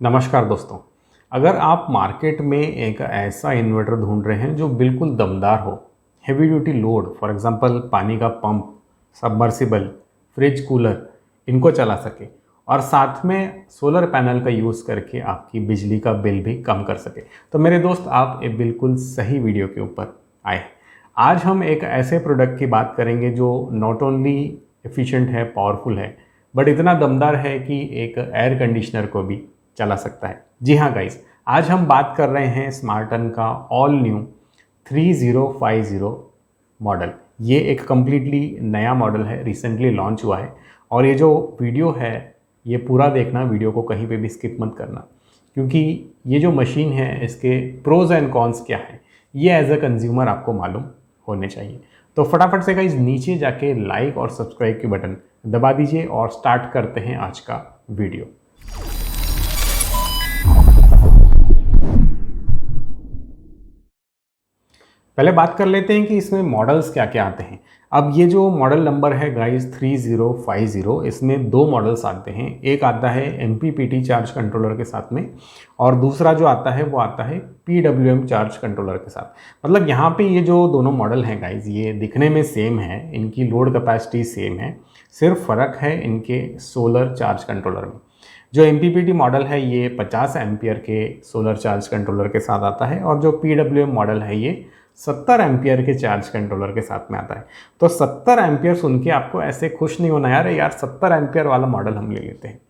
नमस्कार दोस्तों। अगर आप मार्केट में एक ऐसा इन्वर्टर ढूंढ रहे हैं जो बिल्कुल दमदार हो, heavy duty load for example पानी का पंप, सबमर्सिबल, फ्रिज, कूलर इनको चला सके और साथ में सोलर पैनल का यूज़ करके आपकी बिजली का बिल भी कम कर सके, तो मेरे दोस्त आप एक बिल्कुल सही वीडियो के ऊपर आए। आज हम एक ऐसे प्रोडक्ट की बात करेंगे जो नॉट ओनली एफिशिएंट है, पावरफुल है, बट इतना दमदार है कि एक एयर कंडीशनर को भी चला सकता है। जी हाँ गाइस, आज हम बात कर रहे हैं स्मार्टन का ऑल न्यू 3050 मॉडल। ये एक कम्प्लीटली नया मॉडल है, रिसेंटली लॉन्च हुआ है। और ये जो वीडियो है ये पूरा देखना, वीडियो को कहीं पे भी स्किप मत करना, क्योंकि ये जो मशीन है इसके प्रोज एंड कॉन्स क्या है ये एज अ कंज्यूमर आपको मालूम होने चाहिए। तो फटाफट से गाइस नीचे जाके लाइक और सब्सक्राइब के बटन दबा दीजिए और स्टार्ट करते हैं आज का वीडियो। पहले बात कर लेते हैं कि इसमें मॉडल्स क्या क्या आते हैं। अब ये जो मॉडल नंबर है गाइस 3050, इसमें दो मॉडल्स आते हैं। एक आता है MPPT चार्ज कंट्रोलर के साथ में और दूसरा जो आता है वो आता है PWM चार्ज कंट्रोलर के साथ। मतलब यहाँ पे ये जो दोनों मॉडल हैं गाइस, ये दिखने में सेम है, इनकी लोड कैपेसिटी सेम है, सिर्फ फ़र्क है इनके सोलर चार्ज कंट्रोलर में। जो MPPT मॉडल है ये 50 एम्पियर के सोलर चार्ज कंट्रोलर के साथ आता है और जो PWM मॉडल है ये 70 एम्पियर के चार्ज कंट्रोलर के साथ में आता है। तो 70 एम्पियर सुन के आपको ऐसे खुश नहीं होना यार 70 एम्पियर वाला मॉडल हम ले लेते हैं।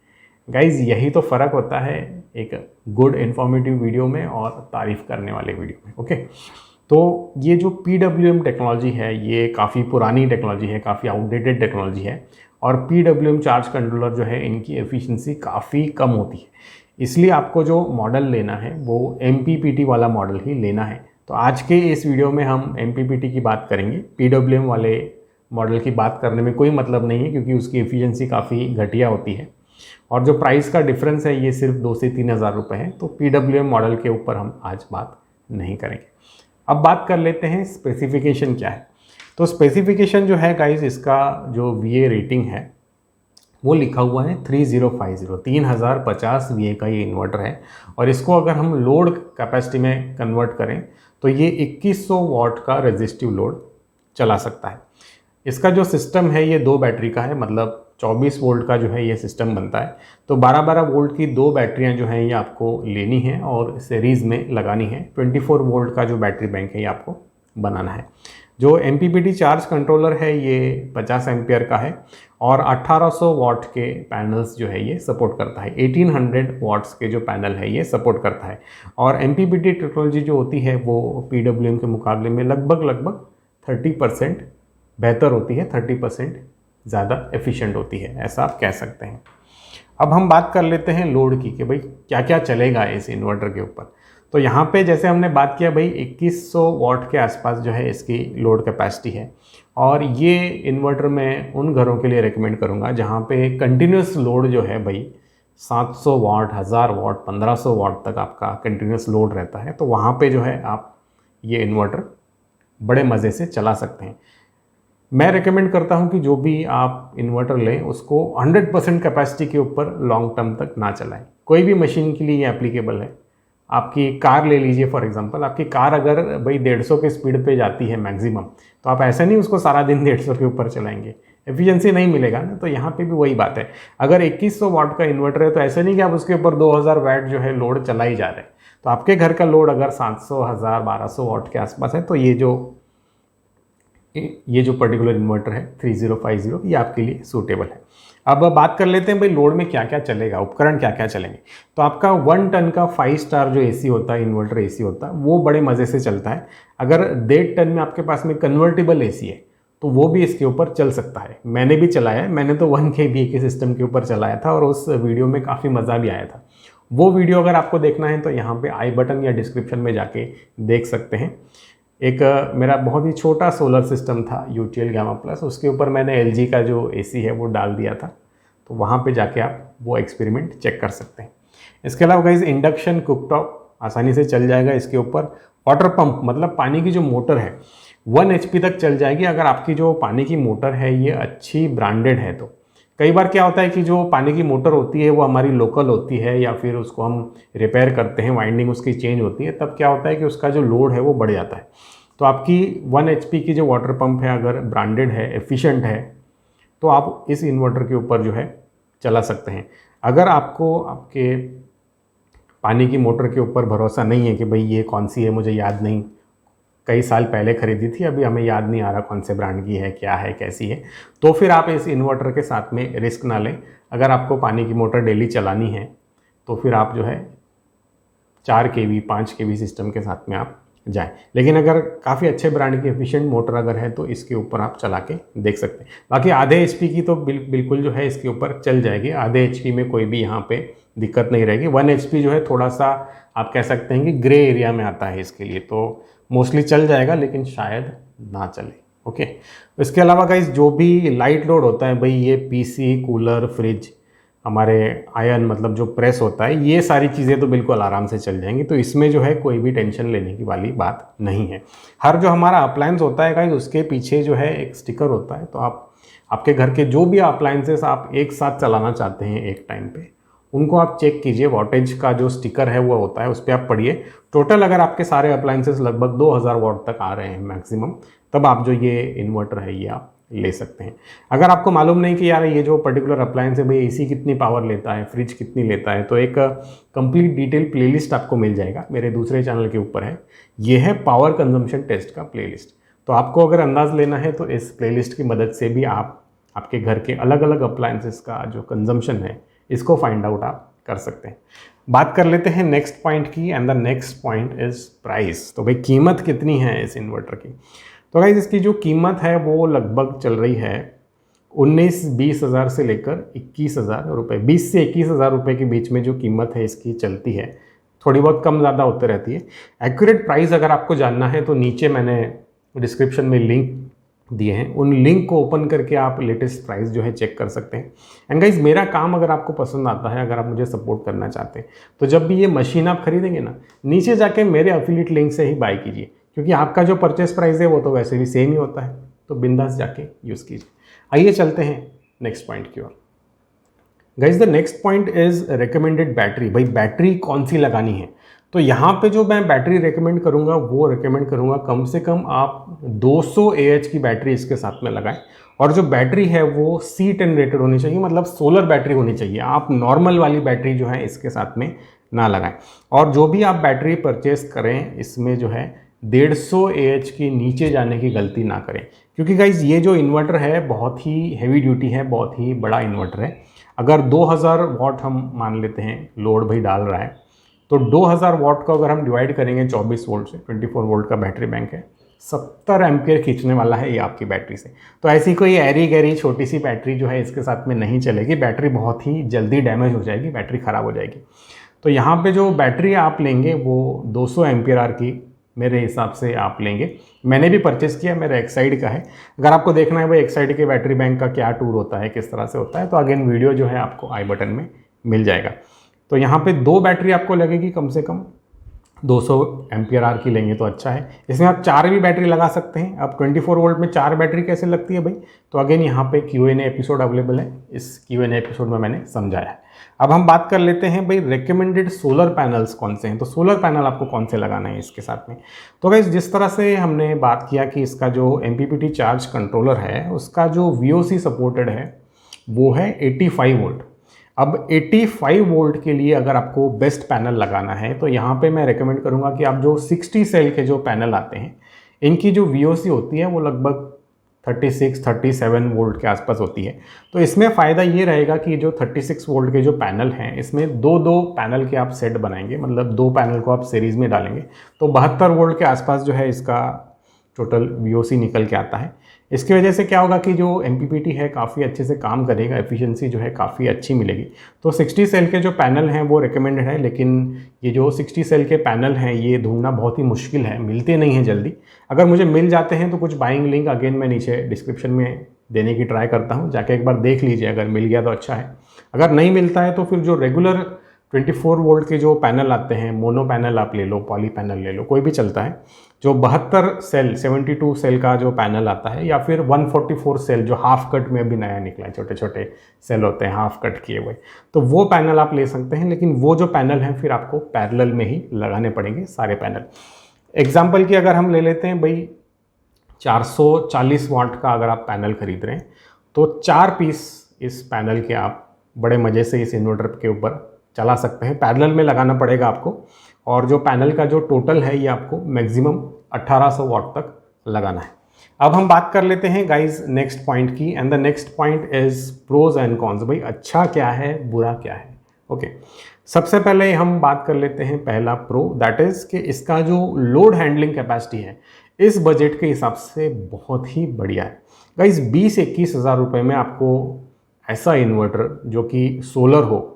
गाइज यही तो फ़र्क होता है एक गुड इन्फॉर्मेटिव वीडियो में और तारीफ करने वाले वीडियो में। ओके, तो ये जो PWM टेक्नोलॉजी है ये काफ़ी पुरानी टेक्नोलॉजी है, काफ़ी आउटडेटेड टेक्नोलॉजी है और PWM चार्ज कंट्रोलर जो है इनकी एफिशिएंसी काफ़ी कम होती है। इसलिए आपको जो मॉडल लेना है वो MPPT वाला मॉडल ही लेना है। तो आज के इस वीडियो में हम MPPT की बात करेंगे। PWM वाले मॉडल की बात करने में कोई मतलब नहीं है, क्योंकि उसकी एफिशिएंसी काफ़ी घटिया होती है और जो प्राइस का डिफरेंस है ये सिर्फ 2 से 3 हज़ार रुपये है। तो PWM मॉडल के ऊपर हम आज बात नहीं करेंगे। अब बात कर लेते हैं स्पेसिफिकेशन क्या है। तो स्पेसिफिकेशन जो है गाइस, इसका जो VA रेटिंग है वो लिखा हुआ है 3050, 3050 VA का ये इन्वर्टर है। और इसको अगर हम लोड कैपेसिटी में कन्वर्ट करें तो ये 2100 वाट का रेजिस्टिव लोड चला सकता है। इसका जो सिस्टम है ये 2 बैटरी का है, मतलब 24 वोल्ट का जो है ये सिस्टम बनता है। तो 12-12 वोल्ट की 2 बैटरियां जो हैं ये आपको लेनी है और सीरीज़ में लगानी है। 24 वोल्ट का जो बैटरी बैंक है ये आपको बनाना है। जो MPPT चार्ज कंट्रोलर है ये 50 एम्पियर का है और 1800 वाट के पैनल्स जो है ये सपोर्ट करता है। 1800 वाट्स के जो पैनल है ये सपोर्ट करता है। और MPPT टेक्नोलॉजी जो होती है वो PWM के मुकाबले में लगभग 30% बेहतर होती है, 30% ज़्यादा एफिशिएंट होती है, ऐसा आप कह सकते हैं। अब हम बात कर लेते हैं लोड की कि भाई क्या क्या चलेगा इस इन्वर्टर के ऊपर। तो यहाँ पे जैसे हमने बात किया भाई 2100 वाट के आसपास जो है इसकी लोड कैपेसिटी है और ये इन्वर्टर मैं उन घरों के लिए रेकमेंड करूँगा जहाँ पे कंटिन्यूस लोड जो है भाई 700 वाट, 1000 वाट, 1500 वाट तक आपका कंटिन्यूस लोड रहता है। तो वहाँ पे जो है आप ये इन्वर्टर बड़े मज़े से चला सकते हैं। मैं रेकमेंड करता हूं कि जो भी आप इन्वर्टर लें उसको 100% कैपेसिटी के ऊपर लॉन्ग टर्म तक ना चलाएं। कोई भी मशीन के लिए ये एप्लीकेबल है। आपकी कार ले लीजिए फॉर एग्जांपल, आपकी कार अगर भाई 150 के स्पीड पे जाती है मैक्सिमम, तो आप ऐसे नहीं उसको सारा दिन 150 के ऊपर चलाएंगे, एफिशिएंसी नहीं मिलेगा ना। तो यहाँ पे भी वही बात है, अगर 2100 वाट का इन्वर्टर है तो ऐसे नहीं कि आप उसके ऊपर 2000 वाट जो है लोड चला ही जा रहे हैं। तो आपके घर का लोड अगर 700, 1000, 1200 वाट के आसपास है तो ये जो पर्टिकुलर इन्वर्टर है 3050 ये आपके लिए सूटेबल है। अब बात कर लेते हैं भाई लोड में क्या क्या चलेगा, उपकरण क्या क्या चलेंगे। तो आपका 1 टन का 5 स्टार जो AC होता है, इन्वर्टर AC होता है, वो बड़े मज़े से चलता है। अगर 1.5 टन में आपके पास में कन्वर्टेबल AC है तो वो भी इसके ऊपर चल सकता है। मैंने भी चलाया है, मैंने तो 1 kVA के सिस्टम के ऊपर चलाया था और उस वीडियो में काफ़ी मज़ा भी आया था। वो वीडियो अगर आपको देखना है तो यहाँ पे आई बटन या डिस्क्रिप्शन में जाके देख सकते हैं। एक मेरा बहुत ही छोटा सोलर सिस्टम था UTL Gamma Plus, उसके ऊपर मैंने LG का जो AC है वो डाल दिया था। तो वहाँ पे जाके आप वो एक्सपेरिमेंट चेक कर सकते हैं। इसके अलावा गाइस इंडक्शन कुकटॉप आसानी से चल जाएगा इसके ऊपर। वाटर पंप मतलब पानी की जो मोटर है 1 HP तक चल जाएगी अगर आपकी जो पानी की मोटर है ये अच्छी ब्रांडेड है तो। कई बार क्या होता है कि जो पानी की मोटर होती है वो हमारी लोकल होती है या फिर उसको हम रिपेयर करते हैं, वाइंडिंग उसकी चेंज होती है, तब क्या होता है कि उसका जो लोड है वो बढ़ जाता है। तो आपकी 1 HP की जो वाटर पंप है अगर ब्रांडेड है, एफिशिएंट है, तो आप इस इन्वर्टर के ऊपर जो है चला सकते हैं। अगर आपको आपके पानी की मोटर के ऊपर भरोसा नहीं है कि भाई ये कौन सी है, मुझे याद नहीं, कई साल पहले ख़रीदी थी, अभी हमें याद नहीं आ रहा कौन से ब्रांड की है, क्या है, कैसी है, तो फिर आप इस इन्वर्टर के साथ में रिस्क ना लें। अगर आपको पानी की मोटर डेली चलानी है तो फिर आप जो है 4 kV 5 kV सिस्टम के साथ में आप जाएं। लेकिन अगर काफ़ी अच्छे ब्रांड की एफिशिएंट मोटर अगर है तो इसके ऊपर आप चला के देख सकते हैं। बाकी आधे HP की तो बिल्कुल जो है इसके ऊपर चल जाएगी, आधे HP में कोई भी यहाँ पे दिक्कत नहीं रहेगी। 1 HP जो है थोड़ा सा आप कह सकते हैं कि ग्रे एरिया में आता है इसके लिए, तो मोस्टली चल जाएगा लेकिन शायद ना चले। ओके, इसके अलावा गाइस जो भी लाइट लोड होता है भाई, ये PC, कूलर, फ्रिज, हमारे आयन मतलब जो प्रेस होता है, ये सारी चीज़ें तो बिल्कुल आराम से चल जाएंगी, तो इसमें जो है कोई भी टेंशन लेने की वाली बात नहीं है। हर जो हमारा अप्लायंस होता है गाइस उसके पीछे जो है एक स्टिकर होता है, तो आपके घर के जो भी अप्लायंसेस आप एक साथ चलाना चाहते हैं एक टाइम पे, उनको आप चेक कीजिए। वॉटेज का जो स्टिकर है वो होता है, उस पर आप पढ़िए। टोटल अगर आपके सारे अप्लायंसेस लगभग 2000 वॉट तक आ रहे हैं मैक्सिमम, तब आप जो ये इन्वर्टर है ये आप ले सकते हैं। अगर आपको मालूम नहीं कि यार ये जो पर्टिकुलर अप्लायंस है भाई AC कितनी पावर लेता है, फ्रिज कितनी लेता है, तो एक कंप्लीट डिटेल प्लेलिस्ट आपको मिल जाएगा, मेरे दूसरे चैनल के ऊपर है। ये है पावर कंजम्पशन टेस्ट का प्लेलिस्ट। तो आपको अगर अंदाज़ लेना है तो इस प्लेलिस्ट की मदद से भी आप आपके घर के अलग अलग अप्लायंसेस का जो कंजम्पशन है इसको फाइंड आउट आप कर सकते हैं। बात कर लेते हैं नेक्स्ट पॉइंट की, and the next point is price. तो भाई कीमत कितनी है इस इन्वर्टर की? तो गाइस इसकी जो कीमत है वो लगभग चल रही है 19-20 हज़ार से लेकर 21,000 रुपये, 20 से 21,000 रुपये के बीच में जो कीमत है इसकी चलती है। थोड़ी बहुत कम ज़्यादा होते रहती है। एक्यूरेट प्राइस अगर आपको जानना है तो नीचे मैंने डिस्क्रिप्शन में लिंक दिए हैं, उन लिंक को ओपन करके आप लेटेस्ट प्राइस जो है चेक कर सकते हैं। एंड गाइज मेरा काम अगर आपको पसंद आता है, अगर आप मुझे सपोर्ट करना चाहते हैं, तो जब भी ये मशीन आप खरीदेंगे ना, नीचे जाके मेरे एफिलिएट लिंक से ही बाय कीजिए, क्योंकि आपका जो परचेस प्राइस है वो तो वैसे भी सेम ही होता है, तो बिंदास जाके यूज़ कीजिए। आइए चलते हैं नेक्स्ट पॉइंट की ओर। Guys the next point is recommended battery. भाई बैटरी कौन सी लगानी है? तो यहाँ पे जो मैं बैटरी रेकमेंड करूँगा वो रेकमेंड करूँगा कम से कम आप 200 AH की बैटरी इसके साथ में लगाएं, और जो बैटरी है वो C10 रेटेड होनी चाहिए, मतलब सोलर बैटरी होनी चाहिए। आप नॉर्मल वाली बैटरी जो है इसके साथ में ना लगाएं। और जो भी आप बैटरी परचेस करें इसमें जो है 150 AH की नीचे जाने की गलती ना करें, क्योंकि गाइज ये जो इन्वर्टर है बहुत ही हैवी ड्यूटी है, बहुत ही बड़ा इन्वर्टर है। अगर 2000 वॉट हम मान लेते हैं लोड भाई डाल रहा है, तो 2000 वॉट को अगर हम डिवाइड करेंगे 24 वोल्ट से, 24 वोल्ट का बैटरी बैंक है, 70 एम्पियर खींचने वाला है ये आपकी बैटरी से। तो ऐसी कोई ऐरी गैरी छोटी सी बैटरी जो है इसके साथ में नहीं चलेगी, बैटरी बहुत ही जल्दी डैमेज हो जाएगी, बैटरी ख़राब हो जाएगी। तो यहाँ पे जो बैटरी आप लेंगे वो 200 एम्पियर आर की मेरे हिसाब से आप लेंगे। मैंने भी परचेस किया, मेरा एक्साइड का है। अगर आपको देखना है भाई एक्साइड के बैटरी बैंक का क्या टूर होता है, किस तरह से होता है, तो अगेन वीडियो जो है आपको आई बटन में मिल जाएगा। तो यहाँ पे 2 बैटरी आपको लगेगी कम से कम 200 एम्पियर आर की लेंगे तो अच्छा है। इसमें आप 4 भी बैटरी लगा सकते हैं। अब 24 वोल्ट में 4 बैटरी कैसे लगती है भाई, तो अगेन यहाँ पे Q&A एपिसोड अवेलेबल है, इस Q&A एपिसोड में मैंने समझाया है। अब हम बात कर लेते हैं भाई रिकमेंडेड सोलर पैनल्स कौन से हैं। तो सोलर पैनल आपको कौन से लगाना है इसके साथ में? तो गाइस जिस तरह से हमने बात किया कि इसका जो MPPT चार्ज कंट्रोलर है उसका जो VOC सपोर्टेड है वो है 85 वोल्ट। अब 85 वोल्ट के लिए अगर आपको बेस्ट पैनल लगाना है तो यहाँ पे मैं रेकमेंड करूँगा कि आप जो 60 सेल के जो पैनल आते हैं इनकी जो VOC होती है वो लगभग 36-37 वोल्ट के आसपास होती है। तो इसमें फ़ायदा ये रहेगा कि जो 36 वोल्ट के जो पैनल हैं इसमें दो पैनल के आप सेट बनाएंगे, मतलब 2 पैनल को आप सीरीज़ में डालेंगे तो 72 वोल्ट के आसपास जो है इसका टोटल VOC निकल के आता है। इसकी वजह से क्या होगा कि जो MPPT है काफ़ी अच्छे से काम करेगा, एफिशिएंसी जो है काफ़ी अच्छी मिलेगी। तो 60 सेल के जो पैनल हैं वो रिकमेंडेड है, लेकिन ये जो 60 सेल के पैनल हैं ये ढूंढना बहुत ही मुश्किल है, मिलते नहीं हैं जल्दी। अगर मुझे मिल जाते हैं तो कुछ बाइंग लिंक अगेन मैं नीचे डिस्क्रिप्शन में देने की ट्राई करता हूँ, जाके एक बार देख लीजिए, अगर मिल गया तो अच्छा है। अगर नहीं मिलता है तो फिर जो रेगुलर 24 वोल्ट के जो पैनल आते हैं, मोनो पैनल आप ले लो, पॉली पैनल ले लो, कोई भी चलता है, जो 72 सेल 72 सेल का जो पैनल आता है, या फिर 144 सेल जो हाफ कट में अभी नया निकला है, छोटे छोटे सेल होते हैं हाफ कट किए हुए, तो वो पैनल आप ले सकते हैं। लेकिन वो जो पैनल हैं फिर आपको पैरेलल में ही लगाने पड़ेंगे सारे पैनल। एग्जाम्पल की अगर हम ले लेते हैं भाई, 440 वाट का अगर आप पैनल खरीद रहे हैं तो 4 पीस इस पैनल के आप बड़े मज़े से इस इन्वर्टर के ऊपर चला सकते हैं। पैरेलल में लगाना पड़ेगा आपको, और जो पैनल का जो टोटल है ये आपको मैक्सिमम 1800 वाट तक लगाना है। अब हम बात कर लेते हैं गाइज नेक्स्ट पॉइंट की, and the next point is pros and cons. भाई अच्छा क्या है, बुरा क्या है। ओके, सबसे पहले हम बात कर लेते हैं पहला प्रो, दैट इज कि इसका जो लोड हैंडलिंग कैपेसिटी है इस बजट के हिसाब से बहुत ही बढ़िया है। गाइज 20-21 हज़ार रुपये में आपको ऐसा इन्वर्टर जो कि सोलर हो,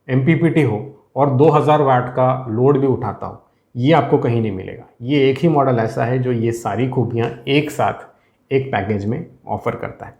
MPPT हो और 2000 वाट का लोड भी उठाता हो, ये आपको कहीं नहीं मिलेगा। ये एक ही मॉडल ऐसा है जो ये सारी खूबियाँ एक साथ एक पैकेज में ऑफर करता है।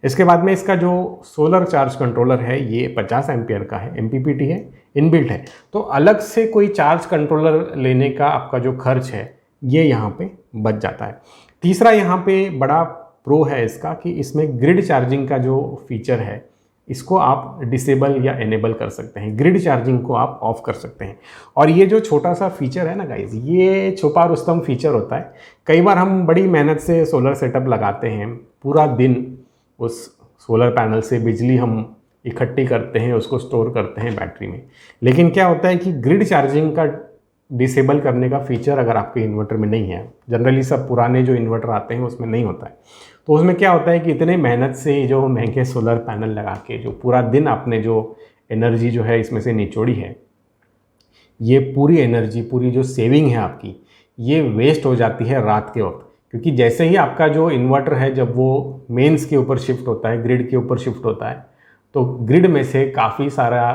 इसके बाद में इसका जो सोलर चार्ज कंट्रोलर है ये 50 एम्पियर का है, MPPT है, इनबिल्ट है, तो अलग से कोई चार्ज कंट्रोलर लेने का आपका जो खर्च है ये यहाँ पे बच जाता है। तीसरा यहाँ पे बड़ा प्रो है इसका कि इसमें ग्रिड चार्जिंग का जो फीचर है इसको आप डिसेबल या एनेबल कर सकते हैं, ग्रिड चार्जिंग को आप ऑफ कर सकते हैं। और ये जो छोटा सा फीचर है ना गाइज, ये छुपा रुस्तम फीचर होता है। कई बार हम बड़ी मेहनत से सोलर सेटअप लगाते हैं, पूरा दिन उस सोलर पैनल से बिजली हम इकट्ठी करते हैं, उसको स्टोर करते हैं बैटरी में, लेकिन क्या होता है कि ग्रिड चार्जिंग का डिसेबल करने का फीचर अगर आपके इन्वर्टर में नहीं है, जनरली सब पुराने जो इन्वर्टर आते हैं उसमें नहीं होता है, तो उसमें क्या होता है कि इतने मेहनत से जो महंगे सोलर पैनल लगा के जो पूरा दिन आपने जो एनर्जी जो है इसमें से निचोड़ी है, ये पूरी एनर्जी, पूरी जो सेविंग है आपकी, ये वेस्ट हो जाती है रात के वक्त। क्योंकि जैसे ही आपका जो इन्वर्टर है जब वो मेंस के ऊपर शिफ्ट होता है, ग्रिड के ऊपर शिफ्ट होता है, तो ग्रिड में से काफ़ी सारा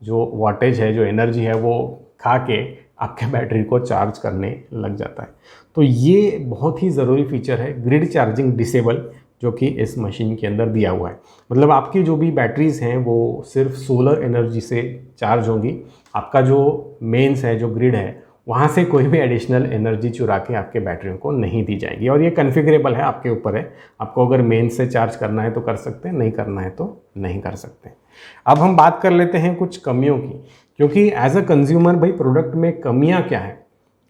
जो वाटेज है, जो एनर्जी है, वो खा के आपके बैटरी को चार्ज करने लग जाता है। तो ये बहुत ही ज़रूरी फीचर है ग्रिड चार्जिंग डिसेबल, जो कि इस मशीन के अंदर दिया हुआ है। मतलब आपकी जो भी बैटरीज़ हैं वो सिर्फ सोलर एनर्जी से चार्ज होंगी, आपका जो मेंस है, जो ग्रिड है, वहाँ से कोई भी एडिशनल एनर्जी चुरा के आपके बैटरियों को नहीं दी जाएगी। और ये कॉन्फ़िगरेबल है, आपके ऊपर है, आपको अगर मेंस से चार्ज करना है तो कर सकते हैं, नहीं करना है तो नहीं कर सकते। अब हम बात कर लेते हैं कुछ कमियों की, क्योंकि एज अ कंज्यूमर भाई प्रोडक्ट में कमियां क्या है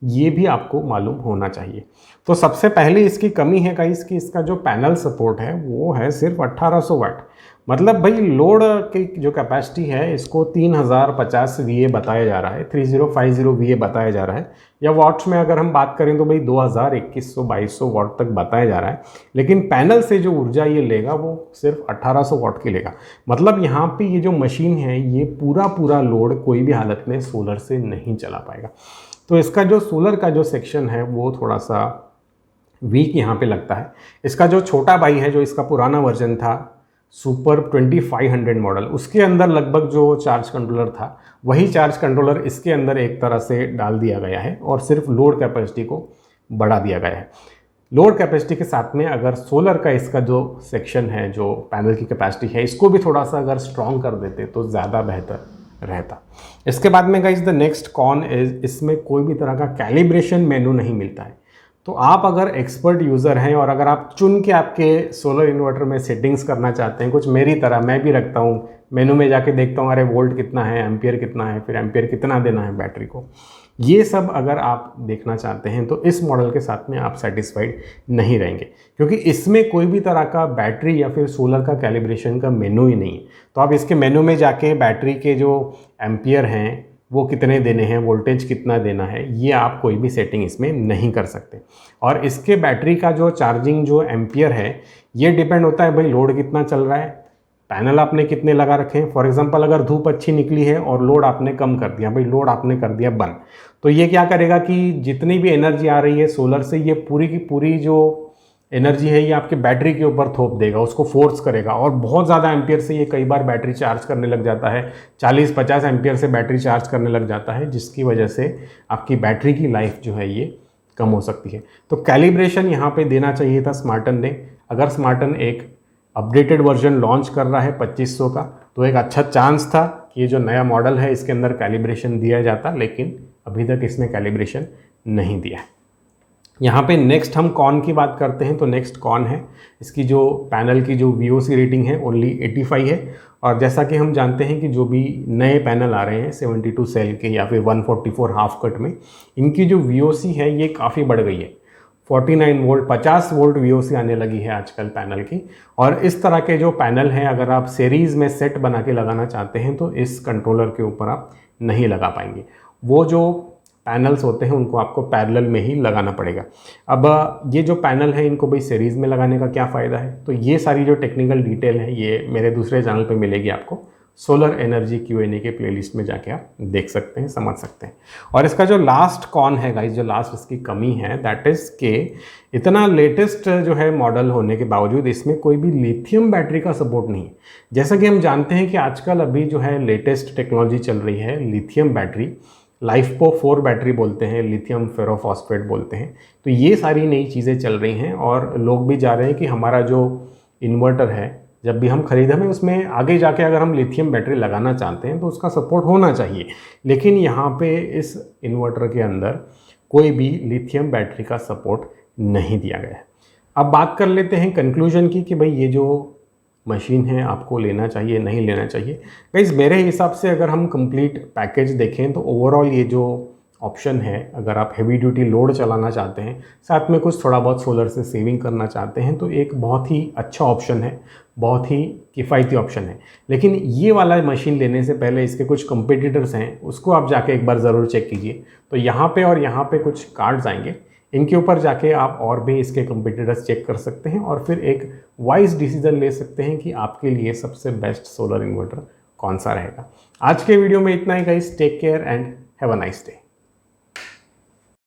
ये भी आपको मालूम होना चाहिए। तो सबसे पहले इसकी कमी है गाइस कि इसका जो पैनल सपोर्ट है वो है सिर्फ 1800 वाट। मतलब भाई लोड की जो कैपेसिटी है इसको 3050 VA बताया जा रहा है, 3050 VA बताया जा रहा है, या वाट्स में अगर हम बात करें तो भाई 2000, 2100 वाट तक बताया जा रहा है। लेकिन पैनल से जो ऊर्जा ये लेगा वो सिर्फ 1800 वाट की लेगा। मतलब यहाँ पे ये जो मशीन है ये पूरा लोड कोई भी हालत में सोलर से नहीं चला पाएगा। तो इसका जो सोलर का जो सेक्शन है वो थोड़ा सा वीक यहाँ पे लगता है। इसका जो छोटा भाई है, जो इसका पुराना वर्जन था सुपर 2500 मॉडल, उसके अंदर लगभग जो चार्ज कंट्रोलर था वही चार्ज कंट्रोलर इसके अंदर एक तरह से डाल दिया गया है और सिर्फ लोड कैपेसिटी को बढ़ा दिया गया है। लोड कैपेसिटी के साथ में अगर सोलर का इसका जो सेक्शन है, जो पैनल की कैपेसिटी है, इसको भी थोड़ा सा अगर स्ट्रॉन्ग कर देते तो ज़्यादा बेहतर रहता। इसके बाद में guys the next con is, इसमें कोई भी तरह का कैलिब्रेशन मेनू नहीं मिलता है। तो आप अगर एक्सपर्ट यूज़र हैं और अगर आप चुन के आपके सोलर इन्वर्टर में सेटिंग्स करना चाहते हैं, कुछ मेरी तरह मैं भी रखता हूँ, मेनू में जाके देखता हूँ अरे वोल्ट कितना है, एम्पियर कितना है, फिर एम्पियर कितना देना है बैटरी को, ये सब अगर आप देखना चाहते हैं तो इस मॉडल के साथ में आप सेटिस्फाइड नहीं रहेंगे, क्योंकि इसमें कोई भी तरह का बैटरी या फिर सोलर का कैलिब्रेशन का मेनू ही नहीं है। तो आप इसके मेनू में जाके बैटरी के जो एम्पियर हैं वो कितने देने हैं, वोल्टेज कितना देना है, ये आप कोई भी सेटिंग इसमें नहीं कर सकते। और इसके बैटरी का जो चार्जिंग जो एम्पियर है ये डिपेंड होता है भाई लोड कितना चल रहा है, पैनल आपने कितने लगा रखे हैं। फॉर एग्जांपल अगर धूप अच्छी निकली है और लोड आपने कम कर दिया, भाई लोड आपने कर दिया बंद, तो ये क्या करेगा कि जितनी भी एनर्जी आ रही है सोलर से, ये पूरी की पूरी जो एनर्जी है ये आपके बैटरी के ऊपर थोप देगा, उसको फोर्स करेगा। और बहुत ज़्यादा एम्पियर से ये कई बार बैटरी चार्ज करने लग जाता है, 40-50 एम्पियर से बैटरी चार्ज करने लग जाता है, जिसकी वजह से आपकी बैटरी की लाइफ जो है ये कम हो सकती है। तो कैलिब्रेशन यहाँ पे देना चाहिए था स्मार्टन ने। अगर स्मार्टन एक अपडेटेड वर्जन लॉन्च कर रहा है 2500 का, तो एक अच्छा चांस था ये जो नया मॉडल है इसके अंदर कैलिब्रेशन दिया जाता, लेकिन अभी तक इसने कैलिब्रेशन नहीं दिया है। यहाँ पे नेक्स्ट हम कॉन की बात करते हैं, तो नेक्स्ट कॉन है इसकी जो पैनल की जो VOC रेटिंग है ओनली 85 है। और जैसा कि हम जानते हैं कि जो भी नए पैनल आ रहे हैं 72 सेल के या फिर 144 हाफ कट में, इनकी जो VOC है ये काफ़ी बढ़ गई है। 49 वोल्ट 50 वोल्ट VOC आने लगी है आजकल पैनल की। और इस तरह के जो पैनल हैं अगर आप सीरीज़ में सेट बना के लगाना चाहते हैं तो इस कंट्रोलर के ऊपर आप नहीं लगा पाएंगे। वो जो पैनल्स होते हैं उनको आपको पैरेलल में ही लगाना पड़ेगा। अब ये जो पैनल है इनको भाई सीरीज़ में लगाने का क्या फ़ायदा है, तो ये सारी जो टेक्निकल डिटेल है ये मेरे दूसरे चैनल पे मिलेगी आपको। सोलर एनर्जी Q&A के प्लेलिस्ट में जाके आप देख सकते हैं, समझ सकते हैं। और इसका जो लास्ट कॉन है गाइस, जो लास्ट इसकी कमी है दैट इज़ के इतना लेटेस्ट जो है मॉडल होने के बावजूद इसमें कोई भी लिथियम बैटरी का सपोर्ट नहीं है। जैसा कि हम जानते हैं कि आजकल अभी जो है लेटेस्ट टेक्नोलॉजी चल रही है लिथियम बैटरी, LiFePO 4 बैटरी बोलते हैं, लिथियम फेरोफॉस्फेट बोलते हैं। तो ये सारी नई चीज़ें चल रही हैं और लोग भी जा रहे हैं कि हमारा जो इन्वर्टर है जब भी हम खरीदें हमें उसमें आगे जाके अगर हम लिथियम बैटरी लगाना चाहते हैं तो उसका सपोर्ट होना चाहिए। लेकिन यहाँ पे इस इन्वर्टर के अंदर कोई भी लिथियम बैटरी का सपोर्ट नहीं दिया गया है। अब बात कर लेते हैं कंक्लूजन की कि भाई ये जो मशीन है आपको लेना चाहिए नहीं लेना चाहिए। गाइस मेरे हिसाब से अगर हम कंप्लीट पैकेज देखें तो ओवरऑल ये जो ऑप्शन है, अगर आप हैवी ड्यूटी लोड चलाना चाहते हैं साथ में कुछ थोड़ा बहुत सोलर से सेविंग करना चाहते हैं तो एक बहुत ही अच्छा ऑप्शन है, बहुत ही किफ़ायती ऑप्शन है। लेकिन ये वाला मशीन लेने से पहले इसके कुछ कंपटीटर्स हैं उसको आप जाके एक बार ज़रूर चेक कीजिए। तो यहाँ पे और यहाँ पे कुछ कार्ड्स आएंगे, इनके ऊपर जाके आप और भी इसके कंपटीटर्स चेक कर सकते हैं और फिर एक वाइज डिसीजन ले सकते हैं कि आपके लिए सबसे बेस्ट सोलर इन्वर्टर कौन सा रहेगा। आज के वीडियो में इतना ही guys, take care and have a nice day.